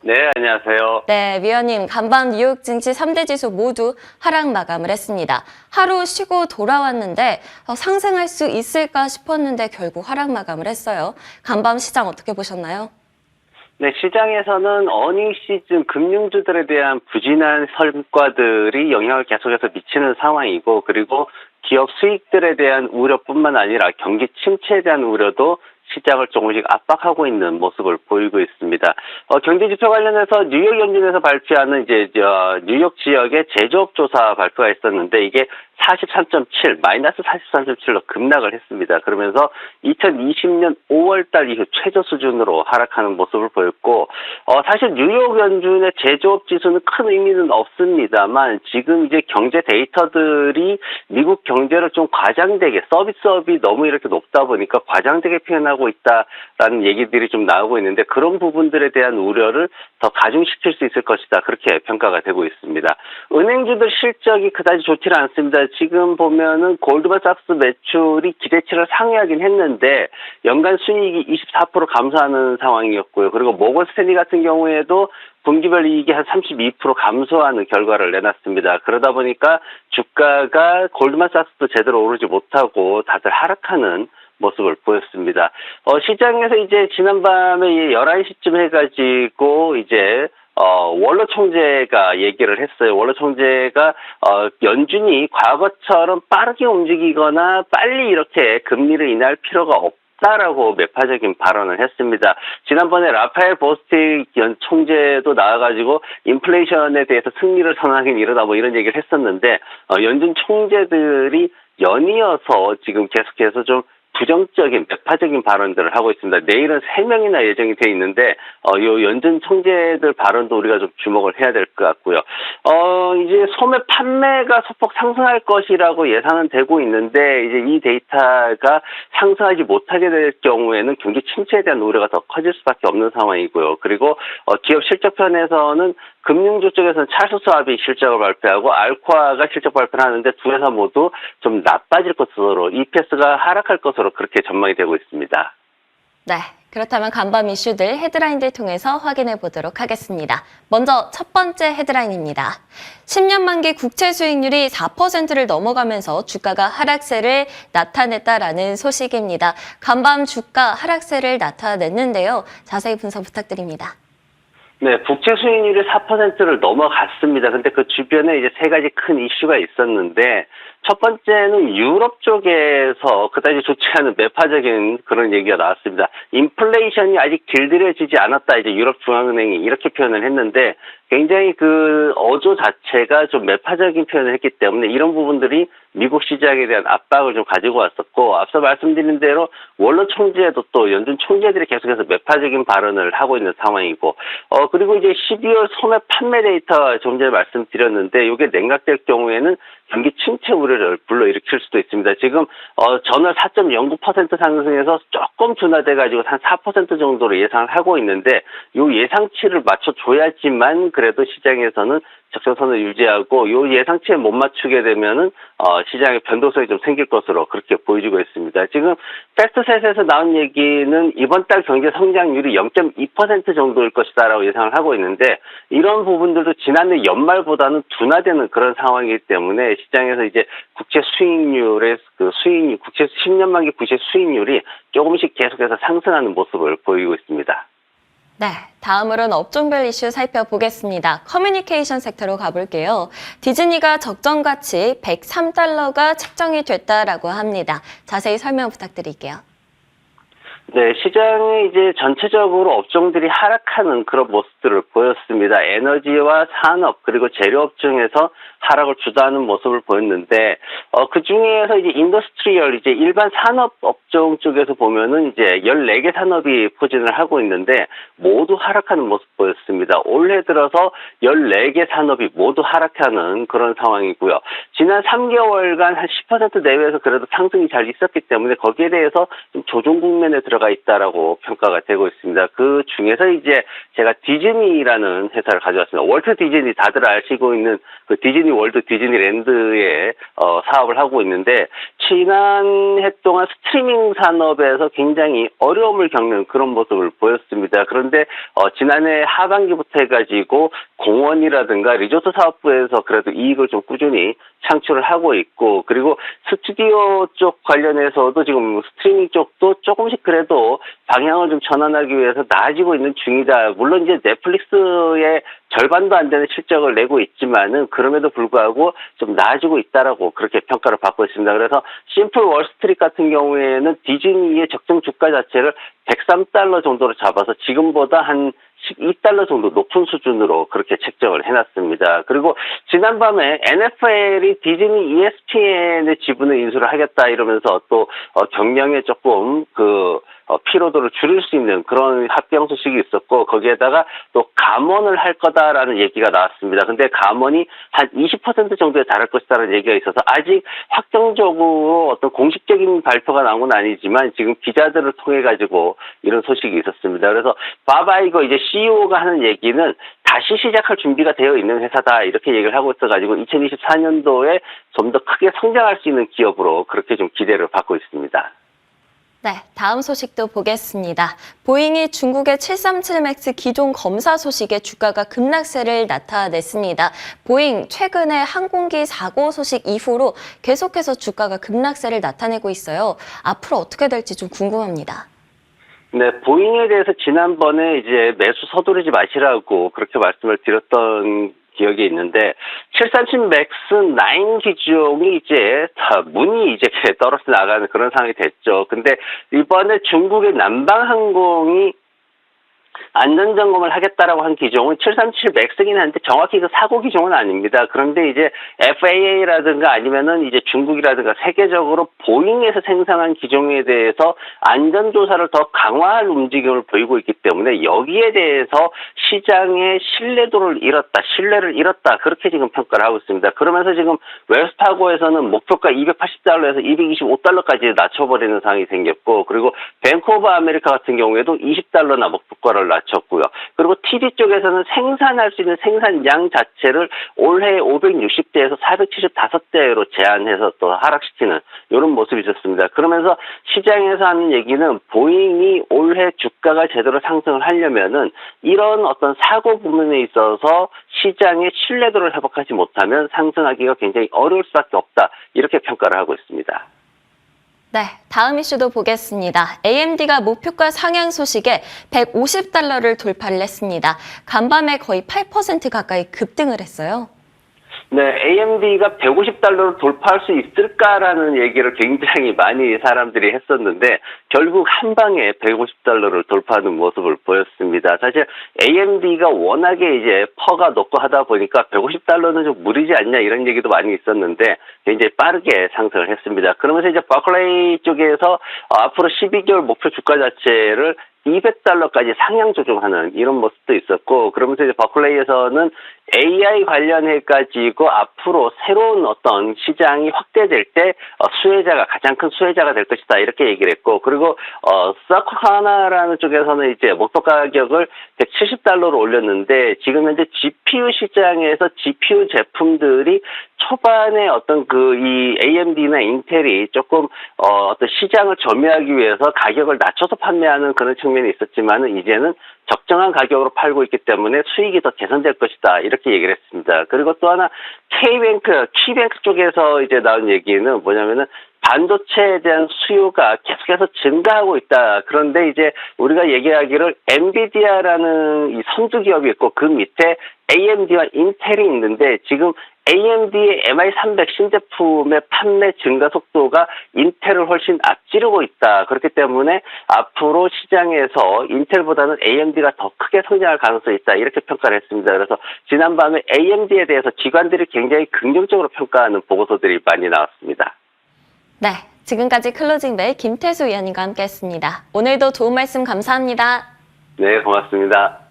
네, 안녕하세요. 네, 위원님, 간밤 뉴욕 증시 3대 지수 모두 하락 마감을 했습니다. 하루 쉬고 돌아왔는데 상승할 수 있을까 싶었는데 결국 하락 마감을 했어요. 간밤 시장 어떻게 보셨나요? 네, 시장에서는 어닝 시즌 금융주들에 대한 부진한 성과들이 영향을 계속해서 미치는 상황이고, 그리고 기업 수익들에 대한 우려뿐만 아니라 경기 침체에 대한 우려도 시장을 조금씩 압박하고 있는 모습을 보이고 있습니다. 경제지표 관련해서 뉴욕 연준에서 발표하는 뉴욕 지역의 제조업 조사 발표가 있었는데 이게 43.7, 마이너스 43.7로 급락을 했습니다. 그러면서 2020년 5월달 이후 최저 수준으로 하락하는 모습을 보였고, 사실 뉴욕 연준의 제조업 지수는 큰 의미는 없습니다만 지금 이제 경제 데이터들이 미국 경제를 좀 과장되게 서비스업이 너무 이렇게 높다 보니까 과장되게 표현하고 있다라는 얘기들이 좀 나오고 있는데 그런 부분들에 대한 우려를 더 가중시킬 수 있을 것이다. 그렇게 평가가 되고 있습니다. 은행주들 실적이 그다지 좋지는 않습니다. 지금 보면은 골드만삭스 매출이 기대치를 상회하긴 했는데 연간 순이익이 24% 감소하는 상황이었고요. 그리고 모건 스탠리 같은 경우에도 분기별 이익이 한 32% 감소하는 결과를 내놨습니다. 그러다 보니까 주가가 골드만삭스도 제대로 오르지 못하고 다들 하락하는 모습을 보였습니다. 시장에서 이제 지난밤에 11시쯤 해가지고 이제 월러 총재가 얘기를 했어요. 월러 총재가 연준이 과거처럼 빠르게 움직이거나 빨리 이렇게 금리를 인하할 필요가 없다라고 매파적인 발언을 했습니다. 지난번에 라파엘 보스틱 총재도 나와가지고 인플레이션에 대해서 승리를 선언하긴 이러다 뭐 이런 얘기를 했었는데 연준 총재들이 연이어서 지금 계속해서 좀 부정적인, 매파적인 발언들을 하고 있습니다. 내일은 3명이나 예정이 돼 있는데, 요 연준 총재들 발언도 우리가 좀 주목을 해야 될 것 같고요. 이제 소매 판매가 소폭 상승할 것이라고 예상은 되고 있는데, 이제 이 데이터가 상승하지 못하게 될 경우에는 경기 침체에 대한 우려가 더 커질 수밖에 없는 상황이고요. 그리고, 기업 실적편에서는 금융주 쪽에서는 찰스 수압이 실적을 발표하고 알코아가 실적 발표를 하는데 두 회사 모두 좀 나빠질 것으로 EPS가 하락할 것으로 그렇게 전망이 되고 있습니다. 네, 그렇다면 간밤 이슈들 헤드라인들 통해서 확인해 보도록 하겠습니다. 먼저 첫 번째 헤드라인입니다. 10년 만기 국채 수익률이 4%를 넘어가면서 주가가 하락세를 나타냈다라는 소식입니다. 간밤 주가 하락세를 나타냈는데요. 자세히 분석 부탁드립니다. 네, 국채 수익률이 4%를 넘어갔습니다. 근데 그 주변에 이제 세 가지 큰 이슈가 있었는데, 첫 번째는 유럽 쪽에서 그다지 좋지 않은 매파적인 그런 얘기가 나왔습니다. 인플레이션이 아직 길들여지지 않았다. 이제 유럽 중앙은행이 이렇게 표현을 했는데, 굉장히 그 어조 자체가 좀 매파적인 표현을 했기 때문에 이런 부분들이 미국 시장에 대한 압박을 좀 가지고 왔었고, 앞서 말씀드린 대로 월러 총재도 또 연준 총재들이 계속해서 매파적인 발언을 하고 있는 상황이고, 그리고 이제 12월 소매 판매 데이터 좀 전에 말씀드렸는데, 이게 냉각될 경우에는 경기 침체 우려를 불러일으킬 수도 있습니다. 지금 전월 4.09% 상승해서 조금 둔화돼가지고 한 4% 정도로 예상을 하고 있는데, 이 예상치를 맞춰줘야지만 그래도 시장에서는 적정선을 유지하고 이 예상치에 못 맞추게 되면은 시장의 변동성이 좀 생길 것으로 그렇게 보여지고 있습니다. 지금 팩트셋에서 나온 얘기는 이번 달 경제 성장률이 0.2% 정도일 것이다라고 예상을 하고 있는데 이런 부분들도 지난해 연말보다는 둔화되는 그런 상황이기 때문에 시장에서 이제 국채 수익률의 국채 10년 만기 국채 수익률이 조금씩 계속해서 상승하는 모습을 보이고 있습니다. 네, 다음으로는 업종별 이슈 살펴보겠습니다. 커뮤니케이션 섹터로 가볼게요. 디즈니가 적정 가치 103달러가 책정이 됐다라고 합니다. 자세히 설명 부탁드릴게요. 네, 시장이 이제 전체적으로 업종들이 하락하는 그런 모습들을 보였습니다. 에너지와 산업 그리고 제조업 중에서 하락을 주도하는 모습을 보였는데, 그 중에서 이제 인더스트리얼, 이제 일반 산업 업종 쪽에서 보면은 이제 14개 산업이 포진을 하고 있는데, 모두 하락하는 모습 보였습니다. 올해 들어서 14개 산업이 모두 하락하는 그런 상황이고요. 지난 3개월간 한 10% 내외에서 그래도 상승이 잘 있었기 때문에 거기에 대해서 좀 조정 국면에 들어가 들어가 있다라고 평가가 되고 있습니다. 그 중에서 이제 제가 디즈니라는 회사를 가져왔습니다. 월트 디즈니 다들 아시고 있는 그 디즈니 월드 디즈니랜드에 사업을 하고 있는데 지난해 동안 스트리밍 산업에서 굉장히 어려움을 겪는 그런 모습을 보였습니다. 그런데 지난해 하반기부터 해가지고 공원이라든가 리조트 사업부에서 그래도 이익을 좀 꾸준히 창출을 하고 있고, 그리고 스튜디오 쪽 관련해서도 지금 스트리밍 쪽도 조금씩 그래도 방향을 좀 전환하기 위해서 나아지고 있는 중이다. 물론 이제 넷플릭스의 절반도 안 되는 실적을 내고 있지만은 그럼에도 불구하고 좀 나아지고 있다라고 그렇게 평가를 받고 있습니다. 그래서 심플 월스트리트 같은 경우에는 디즈니의 적정 주가 자체를 103달러 정도로 잡아서 지금보다 한 12달러 정도 높은 수준으로 그렇게 책정을 해놨습니다. 그리고 지난밤에 NFL이 디즈니 ESPN의 지분을 인수를 하겠다 이러면서 또 경영에 조금 피로도를 줄일 수 있는 그런 합병 소식이 있었고, 거기에다가 또 감원을 할 거다라는 얘기가 나왔습니다. 근데 감원이 한 20% 정도에 달할 것이다라는 얘기가 있어서 아직 확정적으로 어떤 공식적인 발표가 나온 건 아니지만 지금 기자들을 통해 가지고 이런 소식이 있었습니다. 그래서 바바이거 이제 CEO가 하는 얘기는 다시 시작할 준비가 되어 있는 회사다 이렇게 얘기를 하고 있어가지고 2024년도에 좀 더 크게 성장할 수 있는 기업으로 그렇게 좀 기대를 받고 있습니다. 네, 다음 소식도 보겠습니다. 보잉이 중국의 737 맥스 기종 검사 소식에 주가가 급락세를 나타냈습니다. 보잉 최근에 항공기 사고 소식 이후로 계속해서 주가가 급락세를 나타내고 있어요. 앞으로 어떻게 될지 좀 궁금합니다. 네, 보잉에 대해서 지난번에 이제 매수 서두르지 마시라고 그렇게 말씀을 드렸던 기억이 있는데 737 맥스 9 기종이 이제 문이 이제 떨어져 나가는 그런 상황이 됐죠. 근데 이번에 중국의 남방항공이 안전점검을 하겠다라고 한 기종은 737 맥스긴 한데 정확히 그 사고 기종은 아닙니다. 그런데 이제 FAA라든가 아니면은 이제 중국이라든가 세계적으로 보잉에서 생산한 기종에 대해서 안전조사를 더 강화할 움직임을 보이고 있기 때문에 여기에 대해서 시장의 신뢰를 잃었다. 그렇게 지금 평가를 하고 있습니다. 그러면서 지금 웰스파고에서는 목표가 280달러에서 225달러까지 낮춰버리는 상황이 생겼고, 그리고 뱅크 오브 아메리카 같은 경우에도 20달러나 목표가를 낮췄고요. 그리고 TD 쪽에서는 생산할 수 있는 생산량 자체를 올해 560대에서 475대로 제한해서 또 하락시키는 이런 모습이 있었습니다. 그러면서 시장에서 하는 얘기는 보잉이 올해 주가가 제대로 상승을 하려면은 이런 어떤 사고 부분에 있어서 시장의 신뢰도를 회복하지 못하면 상승하기가 굉장히 어려울 수밖에 없다. 이렇게 평가를 하고 있습니다. 네, 다음 이슈도 보겠습니다. AMD가 목표가 상향 소식에 150달러를 돌파를 했습니다. 간밤에 거의 8% 가까이 급등을 했어요. 네, AMD가 150달러를 돌파할 수 있을까라는 얘기를 굉장히 많이 사람들이 했었는데 결국 한 방에 150달러를 돌파하는 모습을 보였습니다. 사실 AMD가 워낙에 이제 퍼가 높고 하다 보니까 150달러는 좀 무리지 않냐 이런 얘기도 많이 있었는데 굉장히 빠르게 상승을 했습니다. 그러면서 이제 버클레이 쪽에서 앞으로 12개월 목표 주가 자체를 200달러까지 상향 조정하는 이런 모습도 있었고, 그러면서 이제 버클레이에서는 AI 관련해가지고 앞으로 새로운 어떤 시장이 확대될 때 가장 큰 수혜자가 될 것이다 이렇게 얘기를 했고, 그리고 사쿠하나라는 쪽에서는 이제 목표 가격을 170달러로 올렸는데 지금 현재 GPU 시장에서 GPU 제품들이 초반에 어떤 이 AMD나 인텔이 조금 어떤 시장을 점유하기 위해서 가격을 낮춰서 판매하는 그런 측면이 있었지만은 이제는 적정한 가격으로 팔고 있기 때문에 수익이 더 개선될 것이다 이렇게 얘기를 했습니다. 그리고 또 하나 키뱅크 쪽에서 이제 나온 얘기는 뭐냐면은 반도체에 대한 수요가 계속해서 증가하고 있다. 그런데 이제 우리가 얘기하기를 엔비디아라는 이 선두 기업이 있고 그 밑에 AMD와 인텔이 있는데 지금 AMD의 MI300 신제품의 판매 증가 속도가 인텔을 훨씬 앞지르고 있다. 그렇기 때문에 앞으로 시장에서 인텔보다는 AMD가 더 크게 성장할 가능성이 있다. 이렇게 평가를 했습니다. 그래서 지난밤에 AMD에 대해서 기관들이 굉장히 긍정적으로 평가하는 보고서들이 많이 나왔습니다. 네, 지금까지 클로징벨 김태수 위원님과 함께했습니다. 오늘도 좋은 말씀 감사합니다. 네, 고맙습니다.